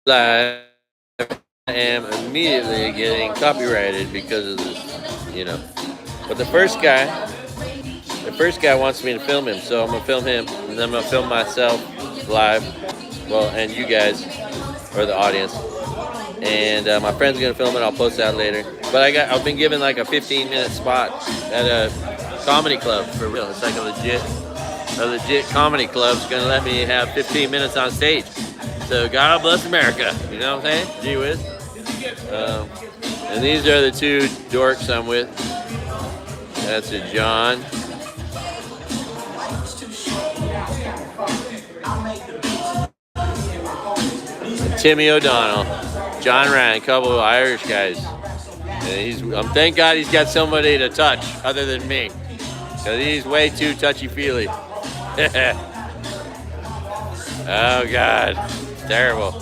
I am immediately getting copyrighted because of this, you know. But the first guy wants me to film him, so I'm gonna film him, and then I'm gonna film myself live. Well, and you guys or the audience, and my friend's gonna film it. I'll post that later. But I've been given like a 15-minute spot at a comedy club for real. It's like a legit comedy club's gonna let me have 15 minutes on stage. So God bless America. You know what I'm saying? Gee whiz. And these are the two dorks I'm with. That's a John. Timmy O'Donnell, John Ryan, a couple of Irish guys. And thank God he's got somebody to touch other than me, because he's way too touchy-feely. Oh God, it's terrible.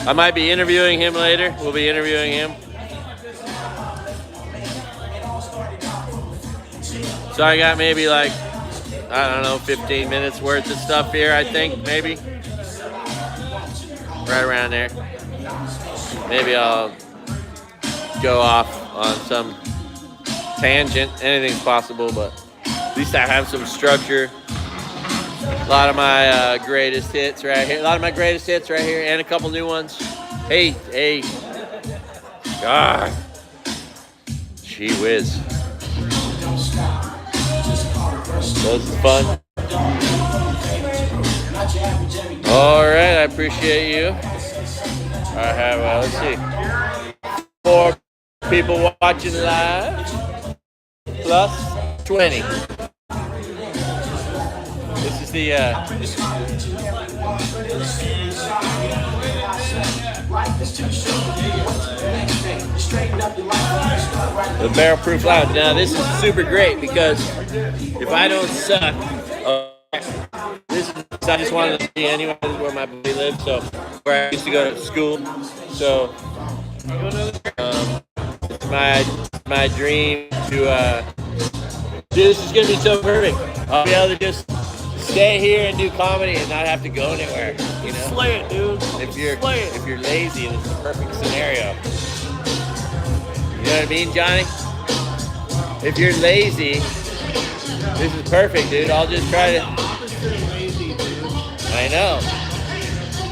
I might be interviewing him later. We'll be interviewing him. So I got maybe like, I don't know, 15 minutes worth of stuff here, I think, maybe. Right around there. Maybe I'll go off on some tangent. Anything's possible, but at least I have some structure. A lot of my greatest hits right here. And a couple new ones. Hey. God. Gee whiz. This is fun. All right, I appreciate you. I have, let's see, 4 people watching live, plus 20. This is the Barrel Proof Lounge. Now, this is super great because if I don't suck, I just wanted to see anyway. This is where my buddy lives, so where I used to go to school. So it's my dream to dude, this is gonna be so perfect. I'll be able to just stay here and do comedy and not have to go anywhere. You know, slay it, dude. If you're lazy, this is the perfect scenario. You know what I mean, Johnny? If you're lazy, this is perfect, dude. I'll just try to. I know.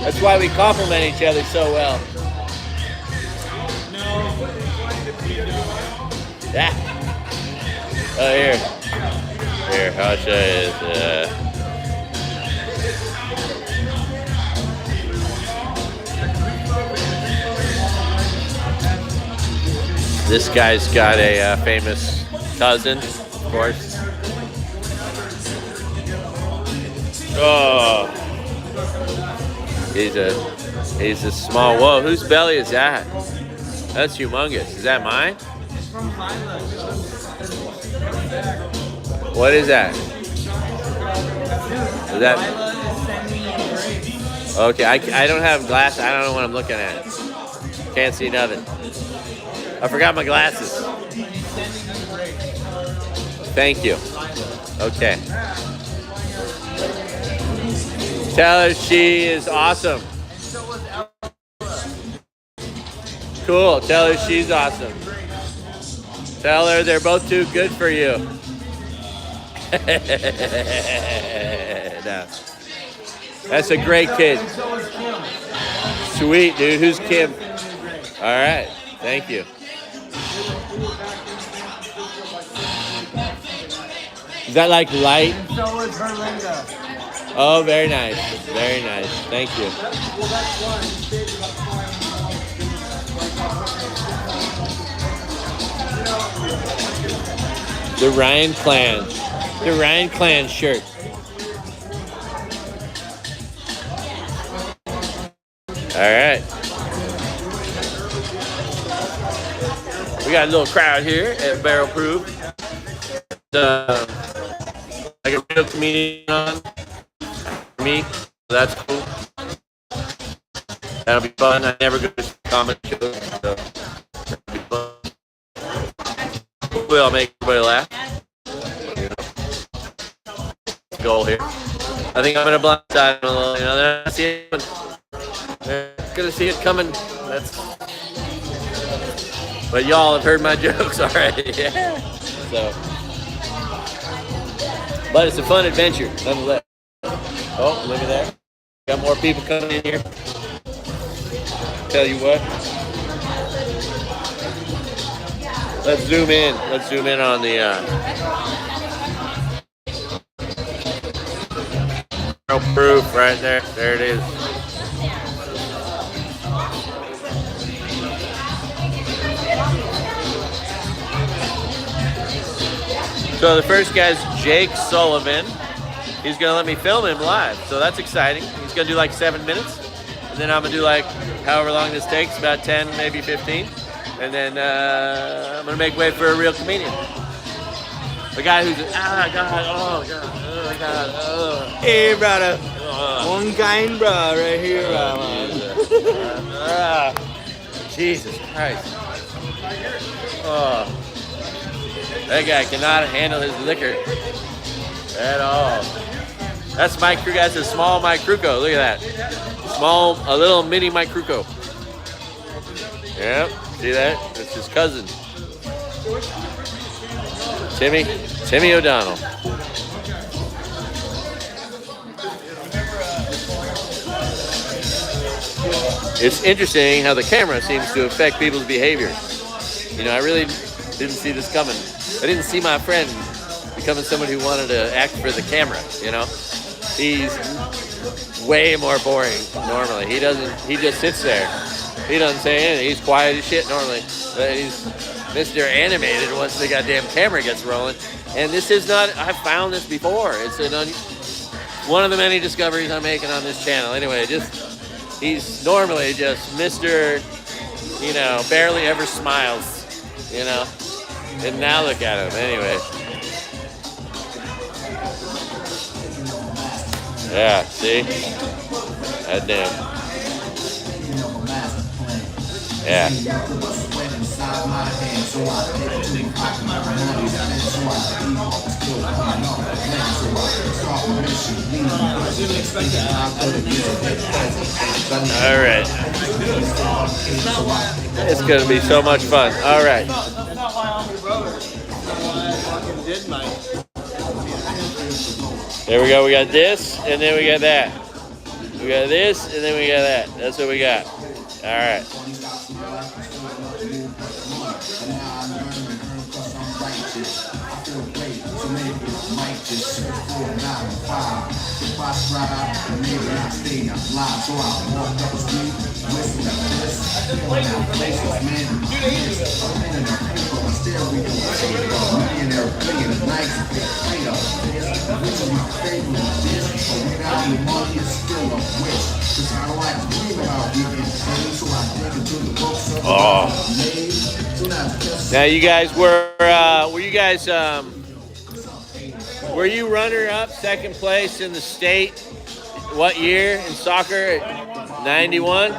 That's why we compliment each other so well. Yeah. Oh, here. I'll show you this. This guy's got a famous cousin, of course. Oh. He's a small. Whoa, whose belly is that? That's humongous. Is that mine? What is that? Is that? Okay, I don't have glasses. I don't know what I'm looking at. Can't see nothing. I forgot my glasses. Thank you. Okay. Tell her she is awesome. Cool. Tell her she's awesome. Tell her they're both too good for you. No. That's a great kid. Sweet, dude. Who's Kim? All right. Thank you. Is that like light? So is her Linda. Oh, very nice. Very nice. Thank you. The Ryan Clan. The Ryan Clan shirt. All right. We got a little crowd here at Barrel Proof. Like a real comedian on me. That's cool. That'll be fun. I never go to comedy shows, so that'll be fun. Hopefully I'll make everybody laugh. Goal here. I think I'm gonna blindside them a little. You know, they're not seeing. gonna see it coming. But y'all have heard my jokes already. Yeah. So, but it's a fun adventure nonetheless. Oh, look at that! Got more people coming in here. Tell you what. Let's zoom in. Let's zoom in on the proof right there. There it is. So the first guy's Jake Sullivan. He's gonna let me film him live, so that's exciting. He's gonna do like 7 minutes, and then I'm gonna do like however long this takes, about 10, maybe 15, and then I'm gonna make way for a real comedian. The guy who's Hey, brother. One kind, bro, right here, Jesus Christ. Oh. That guy cannot handle his liquor at all. That's Mike Kruko. That's a small Mike Kruko. Look at that. A little mini Mike Kruko. Yep, see that? That's his cousin. Timmy O'Donnell. It's interesting how the camera seems to affect people's behavior. You know, I really didn't see this coming. I didn't see my friend becoming someone who wanted to act for the camera, you know? He's way more boring normally. He just sits there. He doesn't say anything. He's quiet as shit normally. But he's Mr. Animated once the goddamn camera gets rolling. And this is not, I've found this before. It's one of the many discoveries I'm making on this channel. Anyway, he's normally just Mr., barely ever smiles, And now look at him, anyway. Yeah, see? God damn. Yeah. All right. It's going to be so much fun. All right. There we go. We got this, and then we got that. We got this, and then we got that. That's what we got. All right. Oh. Now you guys were you runner-up, second place in the state? What year in soccer? 91.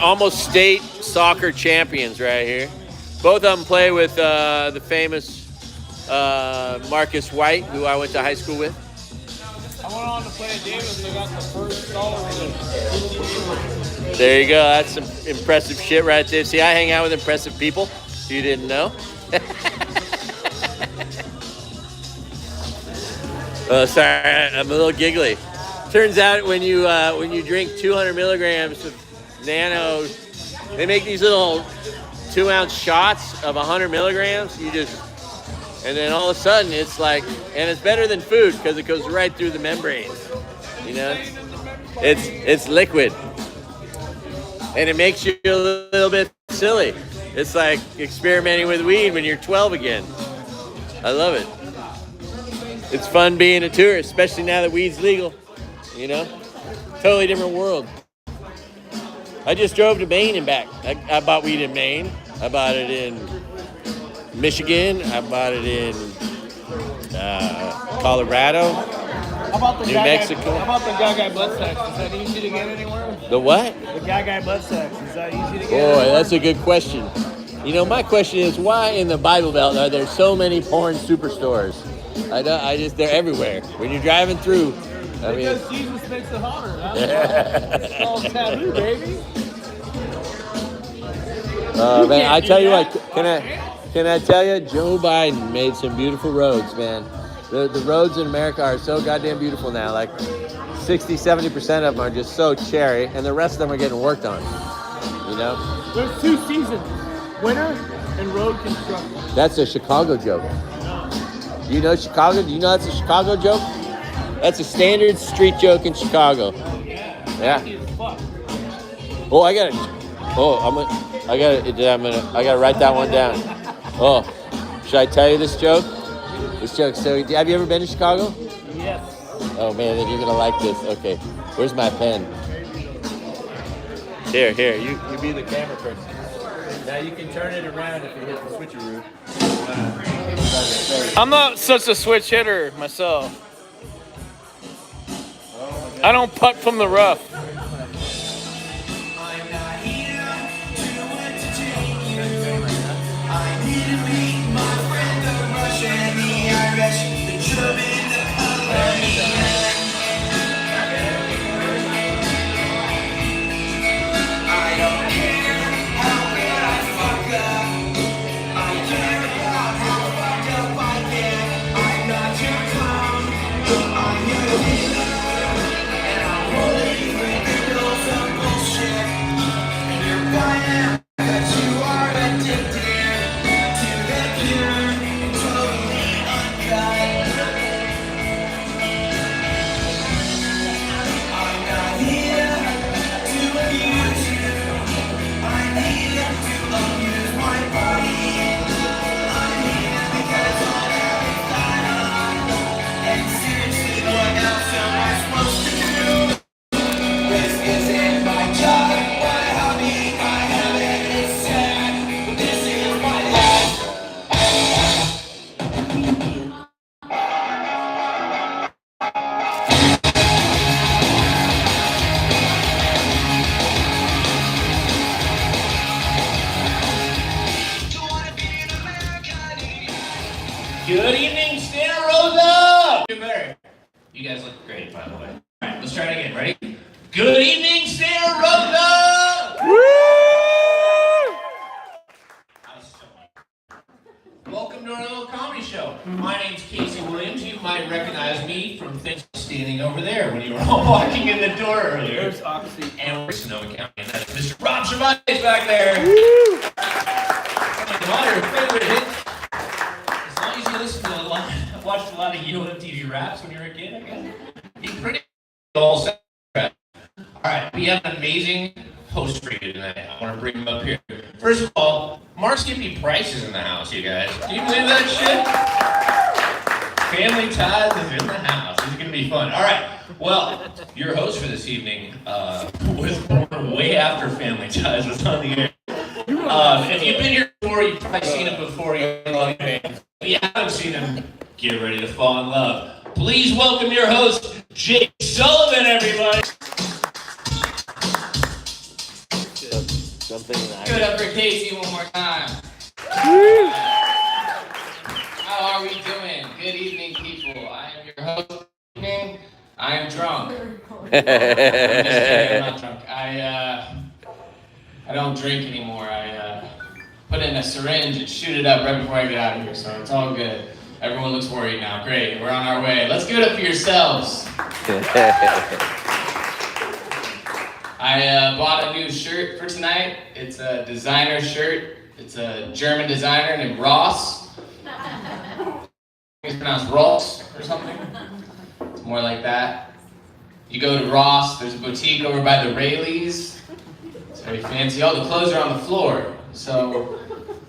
Almost state soccer champions right here. Both of them play with the famous Marcus White, who I went to high school with. I went on to play at Davis and I got the first scholarship. There you go. That's some impressive shit right there. See, I hang out with impressive people. You didn't know. Sorry, I'm a little giggly. Turns out when you drink 200 milligrams of nano, they make these little 2-ounce shots of 100 milligrams. And then all of a sudden it's like, and it's better than food because it goes right through the membranes. It's liquid. And it makes you a little bit silly. It's like experimenting with weed when you're 12 again. I love it. It's fun being a tourist, especially now that weed's legal. Totally different world. I just drove to Maine and back. I bought weed in Maine. I bought it in Michigan. I bought it in Colorado. How about the New Mexico. How about the Gagai blood sex? Is that easy to get anywhere? The what? The Gagai blood sex. Is that easy to get Boy, that's a good question. My question is, why in the Bible Belt are there so many porn superstores? I know. They're everywhere. When you're driving through, I mean. Because Jesus makes it hotter. That's all taboo, baby. Man, I tell you what. Can I tell you, Joe Biden made some beautiful roads, man. The roads in America are so goddamn beautiful now. Like 60-70% of them are just so cherry, and the rest of them are getting worked on. You know? There's 2 seasons, winter and road construction. That's a Chicago joke. Do you know Chicago? Do you know that's a Chicago joke? That's a standard street joke in Chicago. Yeah. Oh, I gotta write that one down. Oh, should I tell you this joke? So, have you ever been to Chicago? Yes. Oh man, then you're gonna like this. Okay, where's my pen? Here, you be the camera person. Now you can turn it around if you hit the switcheroo. I'm not such a switch hitter myself. I don't putt from the rough. Good evening, Santa Rosa! You guys look great, by the way. Alright, let's try it again. Ready? Good evening, Santa Rosa! Woo! Welcome to our little comedy show. My name's Casey Williams. You might recognize me from things standing over there when you were all walking in the door earlier. There's Oxy. And we're Sonoma County, and that's Mr. Rob Cervantes back there. Woo! One of your favorite hits. As long as you listen to watched a lot of UMTV raps when you were a kid, I guess. He's pretty all set. Alright, we have an amazing host for you tonight. I want to bring him up here. First of all, Mark Skippy Price is in the house, you guys. Can you believe that shit? Family Ties is in the house. This is going to be fun. Alright, well, your host for this evening was born way after Family Ties was on the air. If you've been here before, you've probably seen him before. If you haven't seen him, get ready to fall in love. Please welcome your host, Jake Sullivan, everybody. Give it up for Casey one more time. How are we doing? Good evening, people. I am your host. I am drunk. I'm just kidding, I'm not drunk. I don't drink anymore. I put in a syringe and shoot it up right before I get out of here, so it's all good. Everyone looks worried now. Great, we're on our way. Let's give it up for yourselves. I bought a new shirt for tonight. It's a designer shirt. It's a German designer named Ross. It's pronounced Ross or something. It's more like that. You go to Ross, there's a boutique over by the Rayleighs. It's very fancy. All the clothes are on the floor, so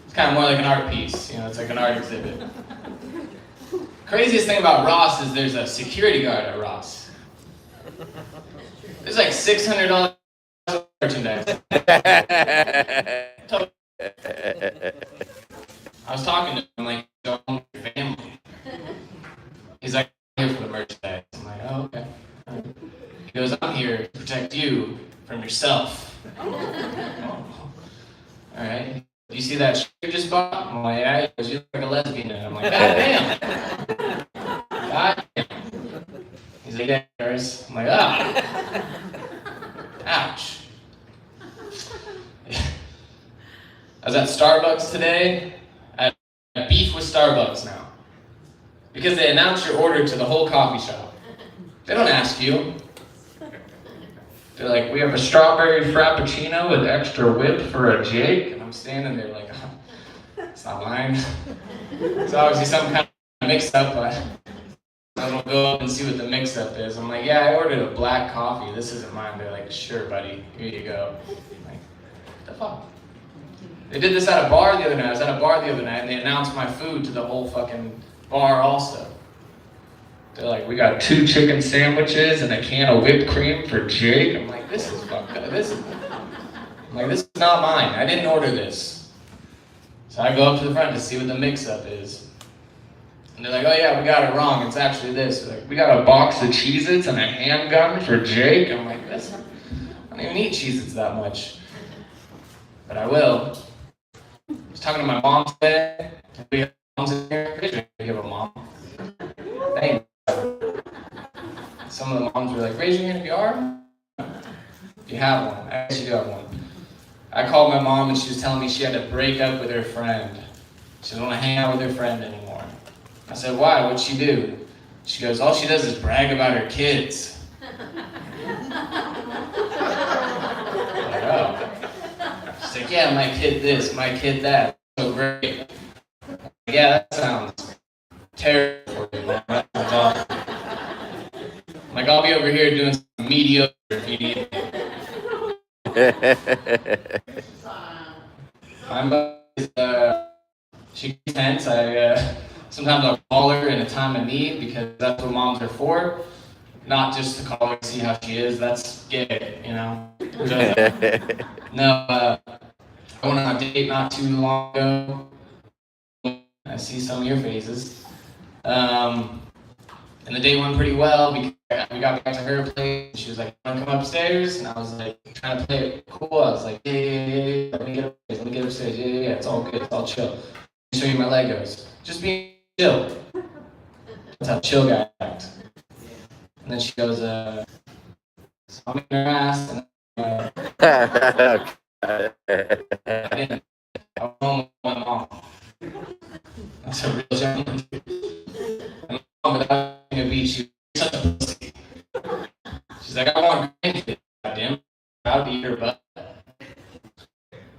it's kind of more like an art piece. You know, it's like an art exhibit. Craziest thing about Ross is there's a security guard at Ross. There's like $600 merchandise. I was talking to him, like, go home with your family. He's like, I'm here for the merchandise. I'm like, oh, okay. He goes, I'm here to protect you from yourself. Oh. All right. Do you see that shirt you just bought? I'm like, yeah. He goes, you look like a lesbian. And I'm like, God damn. He's like, yeah, nurse. I'm like, ah. Ouch. I was at Starbucks today. I have beef with Starbucks now. Because they announce your order to the whole coffee shop. They don't ask you. They're like, we have a strawberry frappuccino with extra whip for a Jake. And I'm standing there like, oh, it's not mine. It's obviously some kind of mix-up, but I don't go up and see what the mix-up is. I'm like, yeah, I ordered a black coffee. This isn't mine. They're like, sure, buddy. Here you go. I'm like, what the fuck? They did this at a bar the other night. I was at a bar the other night, and they announced my food to the whole fucking bar also. They're like, we got 2 chicken sandwiches and a can of whipped cream for Jake. I'm like, this is fucked up. This is not mine. I didn't order this. So I go up to the front to see what the mix-up is. And they're like, oh yeah, we got it wrong. It's actually this. They're like, we got a box of Cheez-Its and a handgun for Jake. I'm like, I don't even eat Cheez-Its that much. But I will. I was talking to my mom today. We have moms in here. Raise your hand if you have a mom. Thanks. Some of the moms were like, raise your hand if you are. If you have one. I guess you do have one. I called my mom and she was telling me she had to break up with her friend. She doesn't want to hang out with her friend anymore. I said, why? What'd she do? She goes, all she does is brag about her kids. I'm like, oh. She's like, yeah, my kid this, my kid that. So great. Yeah, that sounds terrible for you, man. That's awesome. I'm like, I'll be over here doing some mediocre if you need it. My mom is, she gets tense. Sometimes I'll call her in a time of need because that's what moms are for. Not just to call her to see how she is. That's gay, you know? No, I went on a date not too long ago. I see some of your faces. And the date went pretty well. We got back to her place. She was like, "Want to come upstairs?" And I was like, trying to play it cool. I was like, yeah. Let me get upstairs. Yeah. It's all good. It's all chill. Let me show you my Legos. Just be chill. That's how chill guys act. And then she goes, so I'm in her ass. And I went home with my mom. That's a real gentleman. And my mom, without being a beat, she was such a pussy. She's like, I want a grandkid, goddamn. Proud to eat her butt.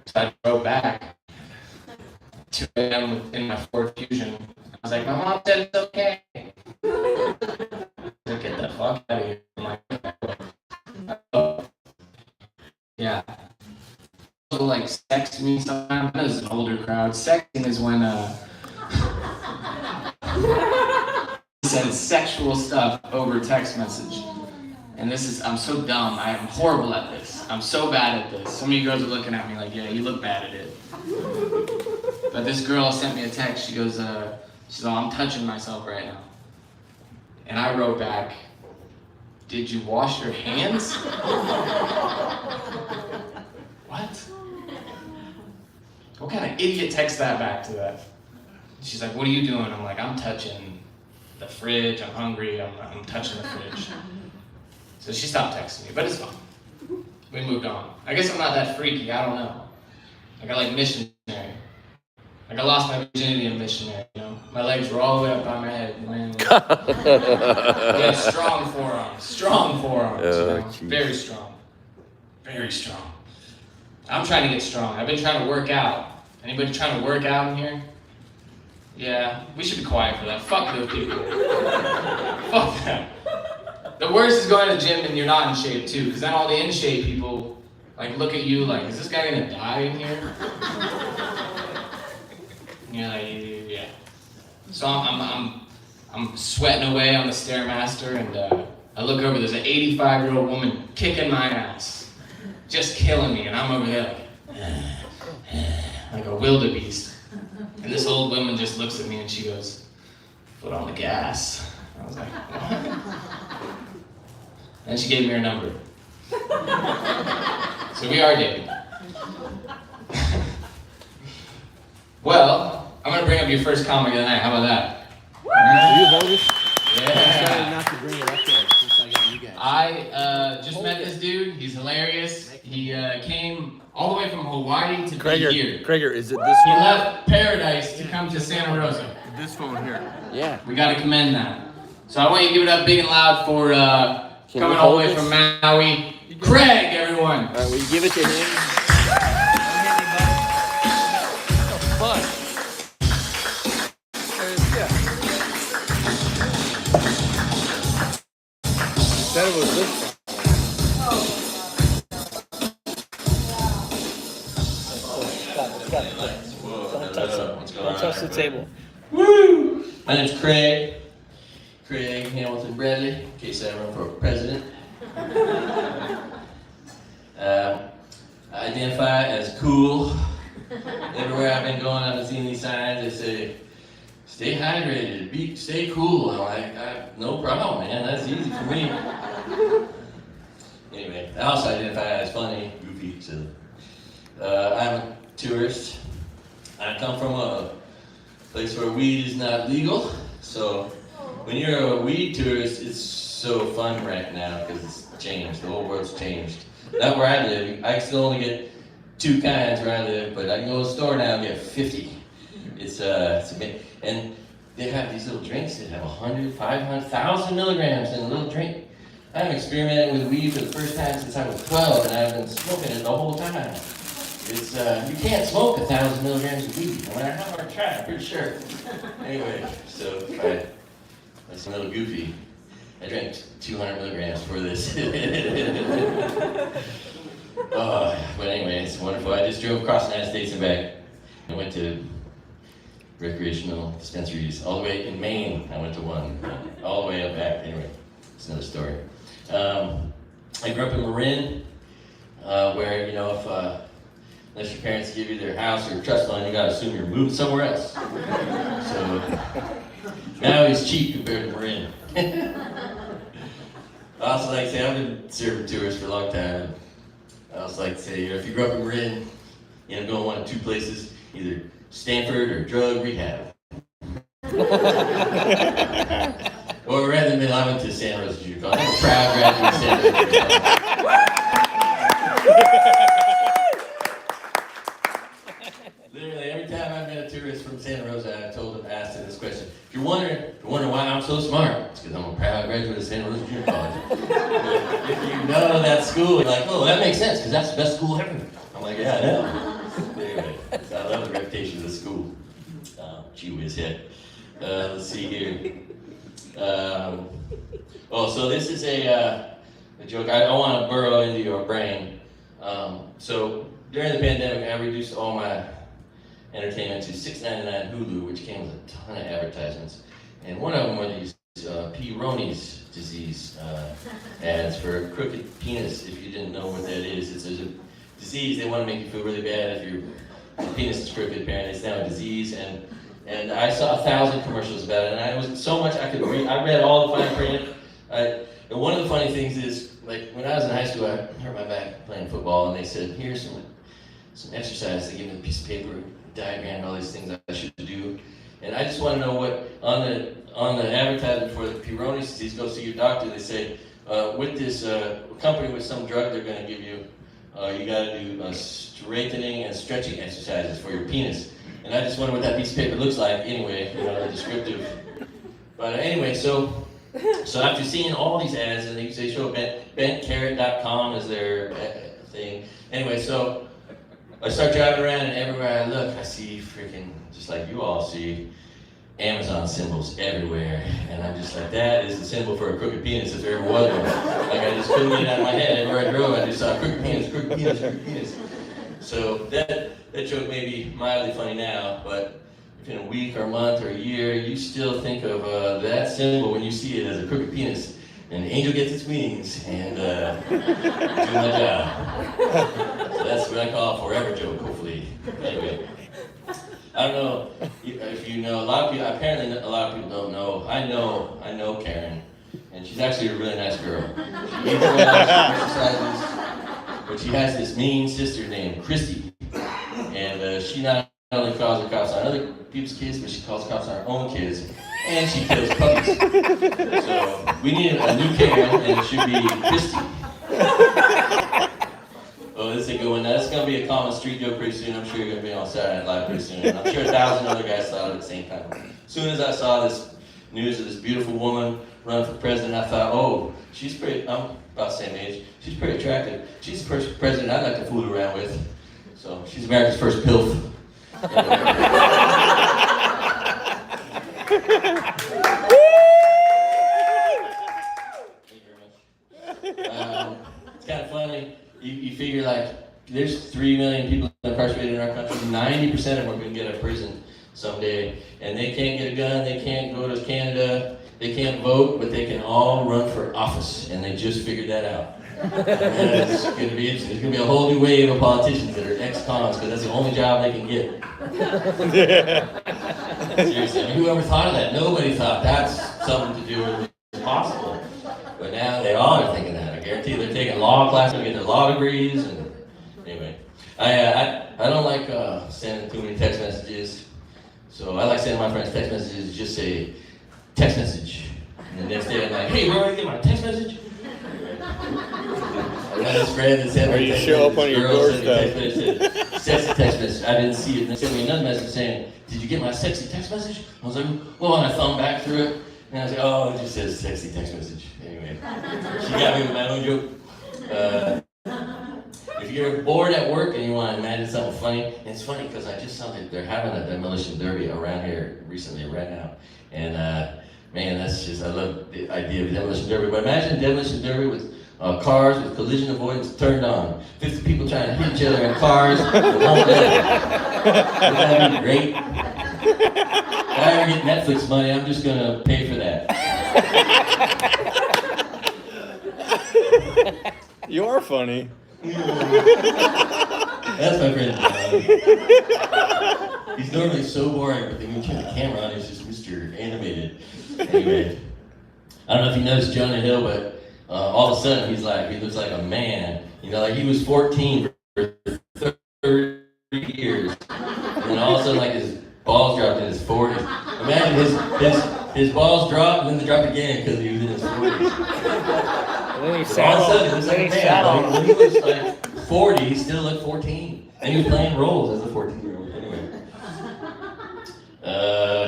So I drove back. 2 a.m. in my Ford Fusion. I was like, my mom said it's okay. Get the fuck out of here. I'm like, oh. Yeah. People like text me sometimes. This is an older crowd. Sexting is when he sends sexual stuff over text message. And I'm so dumb. I am horrible at this. I'm so bad at this. Some of you girls are looking at me like, yeah, you look bad at it. But this girl sent me a text. She goes, I'm touching myself right now. And I wrote back, did you wash your hands? What? What kind of idiot texts that back to that? She's like, what are you doing? I'm like, I'm touching the fridge. I'm hungry. I'm touching the fridge. So she stopped texting me, but it's fine. We moved on. I guess I'm not that freaky. I don't know. Like, I like missionary. Like, I lost my virginity in missionary, you know? My legs were all the way up by my head, man. Yeah, strong forearms. You know? Very strong. Very strong. I'm trying to get strong. I've been trying to work out. Anybody trying to work out in here? Yeah, we should be quiet for that. Fuck those people. Fuck that. The worst is going to the gym and you're not in shape too, because then all the in shape people like look at you like, is this guy gonna die in here? And you're like, yeah. So I'm sweating away on the Stairmaster, and I look over. There's an 85-year-old woman kicking my ass, just killing me, and I'm over there like a wildebeest. And this old woman just looks at me and she goes, "Foot on the gas." I was like, what? And she gave me her number. So we are dating. Well, I'm gonna bring up your first comic of the night. How about that? Are you bogus? Yeah. I'm sorry not to bring it up there. I just met this dude. He's hilarious. He came all the way from Hawaii to be here. Craiger, is it this He phone? left paradise to come to Santa Rosa. This phone here. Yeah. We gotta commend that. So I want you to give it up big and loud for coming we all the hold way this? from Maui. Craig, everyone. All right, will you give it to him? Said it was this phone. Don't touch the table. Woo! My name's Craig. Craig-H-Bradley, in case I run for president. I identify as cool. Everywhere I've been going, I've been seeing these signs that say, stay hydrated, stay cool. I'm like, no problem, man, that's easy for me. Anyway, I also identify as funny, goofy, silly. I'm a tourist. I come from a place where weed is not legal, so when you're a weed tourist, it's so fun right now because it's changed. The whole world's changed. Not where I live. I still only get 2 kinds where I live, but I can go to the store now and get 50. It's amazing. And they have these little drinks that have 100, 500, 1,000 milligrams in a little drink. I'm experimenting with weed for the first time since I was 12, and I've been smoking it the whole time. It's you can't smoke 1,000 milligrams of weed, no matter how hard I try. I'm pretty sure. Anyway, so that's a little goofy. I drank 200 milligrams for this. But anyway, it's wonderful. I just drove across the United States and back. I went to recreational dispensaries all the way in Maine. I went to one, all the way up back. Anyway, it's another story. I grew up in Marin, where unless your parents give you their house or trust fund, you gotta assume you're moving somewhere else. So now it's cheap compared to Marin. I also like to say I've been serving tourists for a long time. I also like to say, if you grew up in Marin, go one of 2 places, either Stanford or drug rehab. Or rather than I went to Santa Rosa Junior College. I'm a proud graduate of Santa Rosa Junior College. Literally every time I met a tourist from Santa Rosa, I asked them this question. If you're wondering why I'm so smart, it's because I'm a proud graduate of Santa Rosa Junior College. If you know that school, you're like, oh, that makes sense, because that's the best school ever. I'm like, yeah, I know. Anyway, so I love the reputation of the school. Gee whiz hit. Let's see here. So this is a joke. I don't want to burrow into your brain. So during the pandemic, I reduced all my entertainment to $6.99 Hulu, which came with a ton of advertisements. And one of them were these Peyronie's disease ads for crooked penis. If you didn't know what that is, it's a disease. They want to make you feel really bad if your penis is crooked. Apparently, it's now a disease. And I saw 1,000 commercials about it, and I was so much I could read. I read all the fine print. And one of the funny things is, like when I was in high school, I hurt my back playing football, and they said, "Here's some exercise." They gave me a piece of paper, diagram, all these things I should do. And I just want to know what on the advertisement for the Peyronie's disease, go see your doctor. They say with this company with some drug they're going to give you, you got to do straightening and stretching exercises for your penis. And I just wonder what that piece of paper looks like anyway, descriptive. But anyway, so after seeing all these ads, and they show bentcarrot.com as their thing. Anyway, so I start driving around, and everywhere I look, I see freaking, just like you all see, Amazon symbols everywhere. And I'm just like, that is the symbol for a crooked penis if there ever was one. Like I just couldn't get it out of my head. Everywhere I drove, I just saw crooked penis, crooked penis, crooked penis. So that joke may be mildly funny now, but if in a week or a month or a year, you still think of that symbol when you see it as a crooked penis, and the angel gets its wings and do my job. So that's what I call a forever joke, hopefully. Anyway, I don't know if you know, apparently a lot of people don't know. I know Karen, and she's actually a really nice girl. She eats well, she exercises. But she has this mean sister named Christy, and she not only calls the cops on other people's kids, but she calls the cops on her own kids. and she kills puppies. So we need a new Karen, and it should be Christy. Oh, this is a good one. Now, this is going to be a common street joke pretty soon. I'm sure you're going to be on Saturday Night Live pretty soon. I'm sure 1,000 other guys saw it at the same time. As soon as I saw this news of this beautiful woman run for president, I thought, oh, she's pretty, I'm about the same age. She's pretty attractive. She's the first president I'd like to fool around with. So she's America's first PILF. It's kind of funny. You figure like there's 3 million people incarcerated in our country. 90% of them are going to get out of prison someday, and they can't get a gun. They can't go to Canada. They can't vote, but they can all run for office, and they just figured that out. And it's going to be interesting. There's going to be a whole new wave of politicians that are ex-cons because that's the only job they can get. Seriously, I mean, whoever thought of that? Nobody thought that's something to do with it's possible. But now they all are thinking that. I guarantee they're taking law classes, getting their law degrees, and anyway. I don't like sending too many text messages, so I like sending my friends text messages. Just say text message, and the next day I'm like, hey, where did I get my text message? I got this friend that sent me a text show up on your doorstep. Sexy text message. I didn't see it. And they sent me another message saying, did you get my sexy text message? I was like, well, and I thumbed back through it, and I was like, oh, it just says sexy text message. Anyway, she got me with my own joke. If you're bored at work and you want to imagine something funny, and it's funny because I just saw that they're having a demolition derby around here recently, right now. And man, that's just, I love the idea of a demolition derby. But imagine a demolition derby with cars with collision avoidance turned on. 50 people trying to hit each other in cars. Wouldn't that be great? If I ever get Netflix money, I'm just going to pay for that. You are funny. That's my friend John. He's normally so boring, but then when you turn the camera on, he's just Mr. Animated. Anyway, I don't know if you noticed Jonah Hill, but all of a sudden he looks like a man. You know, like he was 14 for 30 years, and then all of a sudden, like his balls dropped in his 40s. Imagine his balls dropped, and then they dropped again because he was in his 40s. And then he All of a sudden, he was like a man. When he was like 40, he still looked 14, and he was playing roles as a 14-year-old. Anyway,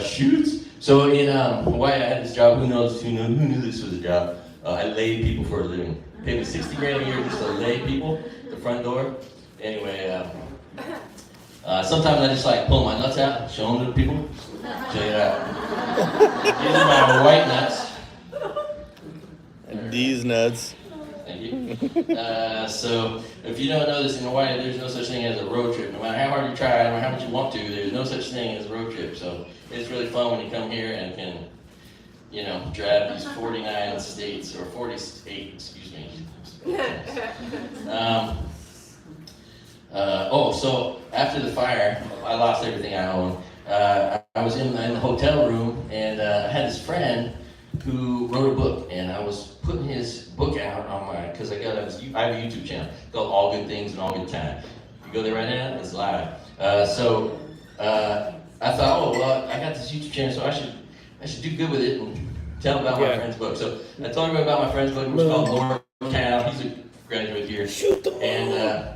shoots. So in Hawaii, I had this job. Who knew this was a job? I laid people for a living. Paid me $60 grand a year just to lay people at the front door. Anyway, sometimes I just like pull my nuts out, show them to the people. Check it out. These are my white nuts. And these nuts. Thank you. So if you don't know this, in Hawaii, there's no such thing as a road trip. No matter how hard you try, no matter how much you want to, there's no such thing as a road trip. So it's really fun when you come here and can, you know, drive these 49 states, or 48, excuse me. So after the fire, I lost everything I owned. I was in the hotel room, and I had this friend who wrote a book, and I was putting his book out on because I have a YouTube channel called All Good Things and All Good Time. If you go there right now, it's live. I thought, oh well, I got this YouTube channel, so I should do good with it and tell about my friend's book. So I told everybody about my friend's book. It was called Lord Town. He's a graduate here, and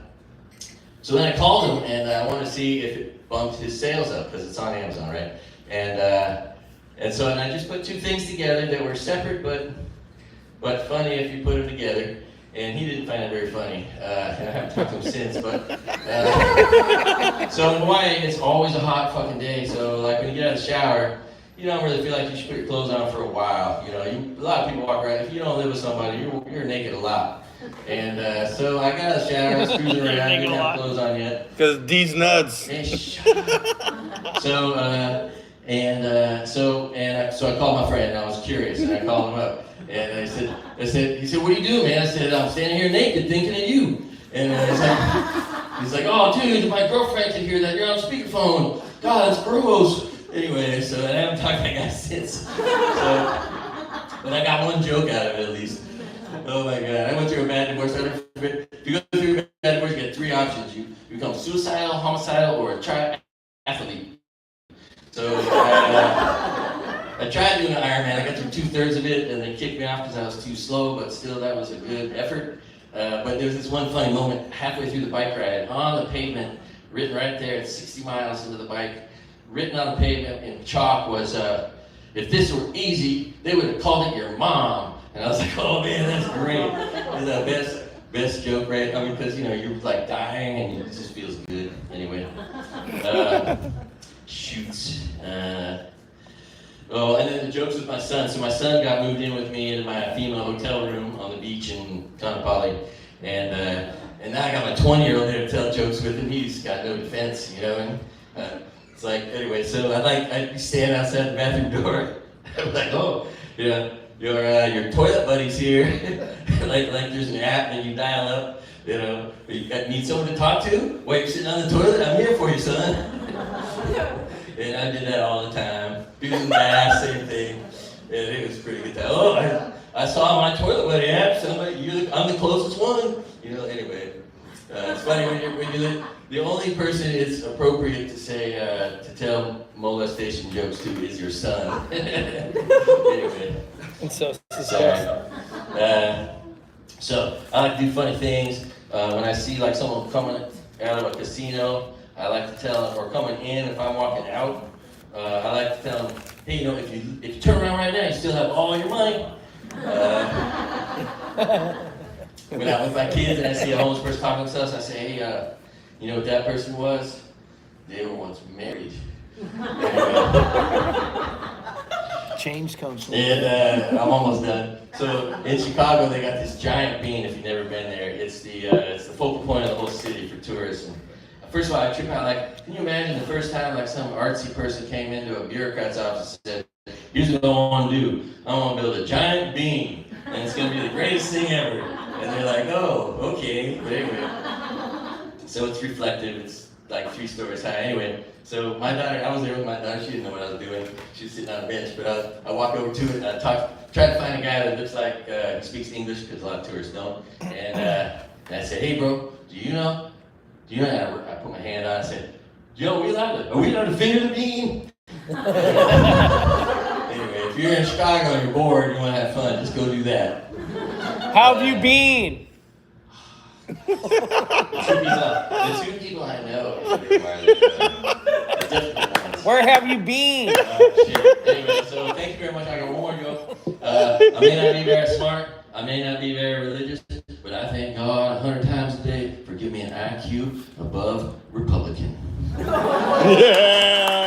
so then I called him, and I wanted to see if it bumped his sales up because it's on Amazon, right? And I just put two things together that were separate but funny if you put them together. And he didn't find it very funny. And I haven't talked to him since, but so in Hawaii, it's always a hot fucking day. So like when you get out of the shower, you don't really feel like you should put your clothes on for a while. You know, a lot of people walk around. If you don't live with somebody, you're naked a lot. And so I got out of the shower, I was cruising around, didn't have clothes on yet. Because these nuts. Hey, shut up. So I called my friend, and I was curious, and I called him up. And he said, he said, what are you doing, man? I said, I'm standing here naked thinking of you. And he's like, oh, dude, my girlfriend can hear that. You're on speakerphone. God, that's gross. Anyway, so I haven't talked to that guy since. But I got one joke out of it at least. Oh my God, I went through a bad divorce. If you go through a bad divorce, you get three options. You become suicidal, homicidal, or a triathlete. So I I tried doing an Ironman. I got through 2/3 of it, and they kicked me off because I was too slow. But still, that was a good effort. But there was this one funny moment halfway through the bike ride on the pavement, written right there at 60 miles into the bike. Written on the pavement in chalk was, "If this were easy, they would have called it your mom." And I was like, "Oh man, that's great! It's the best joke, right? I mean, because you're like dying, and it just feels good anyway." Shoots. Oh, and then the jokes with my son. So my son got moved in with me into my FEMA hotel room on the beach in Kaanapali, and now I got my 20-year-old there to tell jokes with him. He's got no defense, And it's like, anyway. So I stand outside the bathroom door. I'm like, "Oh, your toilet buddy's here." like there's an app that you dial up. You need someone to talk to. While you're sitting on the toilet, I'm here for you, son. And I did that all the time. Doing that, same thing. And it was pretty good time. "Oh, I saw my toilet buddy app. I'm the closest one." Anyway. It's funny when you're the only person it's appropriate to say, to tell molestation jokes to is your son. Anyway. And so, so I like to do funny things. When I see like someone coming out of a casino, I like to tell them, or coming in if I'm walking out, I like to tell them, "Hey, if you turn around right now, you still have all your money." When I'm with my kids and I see a homeless person talking to themselves, I say, "Hey, you know what that person was? They were once married." change comes from And I'm almost done. So in Chicago, they got this giant bean. If you've never been there, it's the focal point of the whole city for tourists. And first of all, I trip out like, can you imagine the first time like some artsy person came into a bureaucrat's office and said, "Here's what I want to do. I want to build a giant bean, and it's going to be the greatest thing ever." And they're like, "Oh, okay." But anyway, so it's reflective. It's like 3 stories high. Anyway, so my daughter, I was there with my daughter. She didn't know what I was doing. She was sitting on a bench, but I walked over to it and I tried to find a guy that looks like he speaks English, because a lot of tourists don't. And I said, "Hey, bro, do you know?" And I put my hand on. I said, "Yo, are we allowed to finger the bean?" Anyway, if you're in Chicago and you're bored and you want to have fun, just go do that. How have you been? The two people I know. Where have you been? Shit. Anyway, so thank you very much. I got one more joke. I may not be very smart. I may not be very religious, but I thank God 100 times a day for giving me an IQ above Republican. Yeah.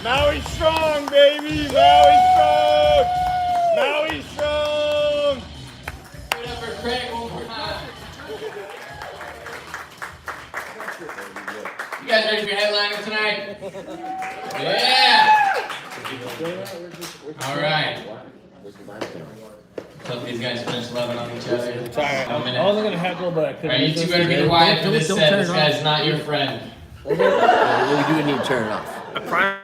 Maui strong, baby! Maui strong! Maui strong! Put up for Craig one more time. You guys ready for your headliner tonight? Yeah! All right. So these guys finished loving on each other. Sorry, I was gonna heckle, but I couldn't. All right, you two better be quiet for this set. This guy's not your friend. We do need to turn it off. I pride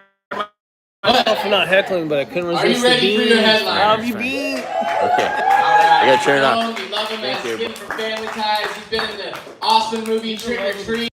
myself for not heckling, but I couldn't resist. Are you ready for your headliner? How have you been? Okay. All right. I gotta turn it off. We love him Thank as you. Skin from Family Ties. He's been in the awesome movie Trick or Treat.